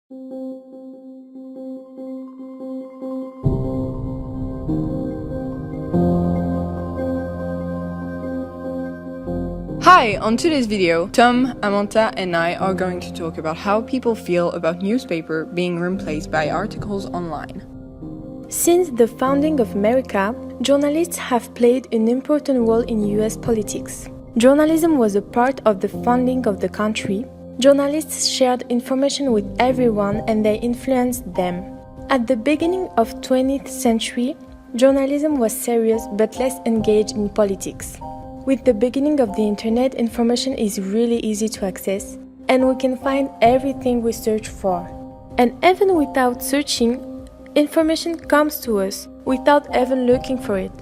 Hi! On today's video, Tom, Amanta and I are going to talk about how people feel about newspaper being replaced by articles online. Since the founding of America, journalists have played an important role in US politics. Journalism was a part of the founding of the country. Journalists shared information with everyone and they influenced them. At the beginning of 20th century, journalism was serious but less engaged in politics. With the beginning of the internet, information is really easy to access, and we can find everything we search for. And even without searching, information comes to us without even looking for it.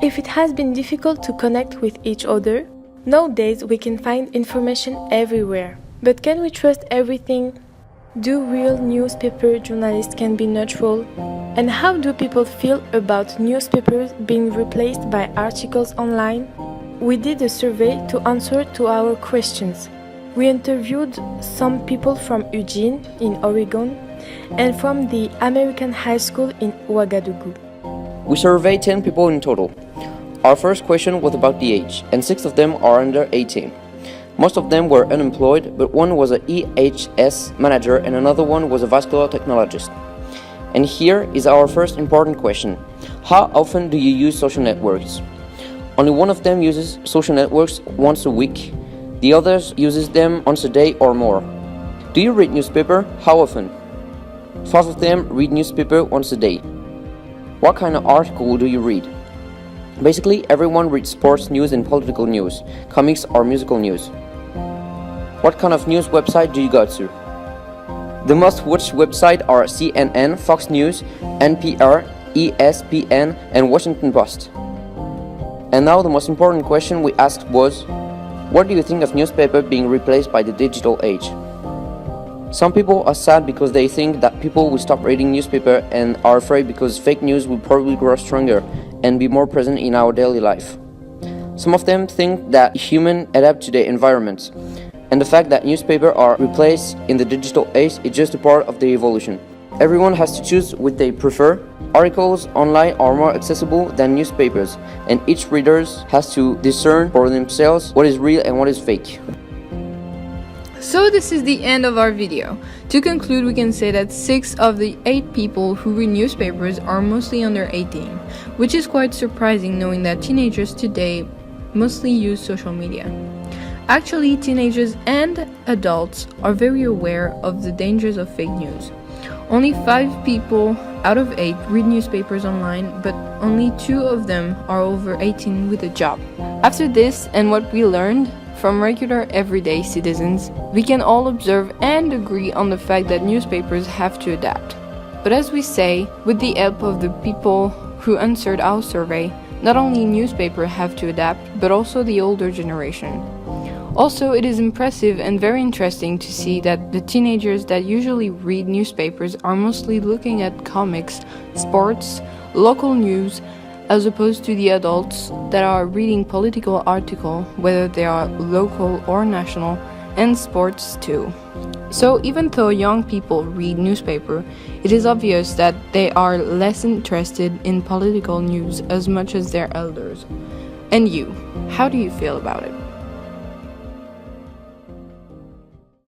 If it has been difficult to connect with each other, nowadays we can find information everywhere. But can we trust everything? Do real newspaper journalists can be neutral? And how do people feel about newspapers being replaced by articles online? We did a survey to answer to our questions. We interviewed some people from Eugene in Oregon and from the American High School in Ouagadougou. We surveyed 10 people in total. Our first question was about the age, and 6 of them are under 18. Most of them were unemployed, but one was an EHS manager and another one was a vascular technologist. And here is our first important question. How often do you use social networks? Only one of them uses social networks once a week. The others uses them once a day or more. Do you read newspaper? How often? 5 of them read newspaper once a day. What kind of article do you read? Basically, everyone reads sports news and political news, comics or musical news. What kind of news website do you go to? The most watched websites are CNN, Fox News, NPR, ESPN, and Washington Post. And now the most important question we asked was, what do you think of newspaper being replaced by the digital age? Some people are sad because they think that people will stop reading newspaper and are afraid because fake news will probably grow stronger and be more present in our daily life. Some of them think that humans adapt to their environment, and the fact that newspapers are replaced in the digital age is just a part of the evolution. Everyone has to choose what they prefer. Articles online are more accessible than newspapers, and each reader has to discern for themselves what is real and what is fake. So this is the end of our video. To conclude, we can say that 6 of the 8 people who read newspapers are mostly under 18, which is quite surprising knowing that teenagers today mostly use social media. Actually, teenagers and adults are very aware of the dangers of fake news. Only 5 people out of 8 read newspapers online, but only 2 of them are over 18 with a job. After this and what we learned from regular everyday citizens, we can all observe and agree on the fact that newspapers have to adapt. But as we say, with the help of the people who answered our survey, not only newspapers have to adapt, but also the older generation. Also, it is impressive and very interesting to see that the teenagers that usually read newspapers are mostly looking at comics, sports, local news, as opposed to the adults that are reading political articles, whether they are local or national, and sports too. So even though young people read newspaper, it is obvious that they are less interested in political news as much as their elders. And you, how do you feel about it?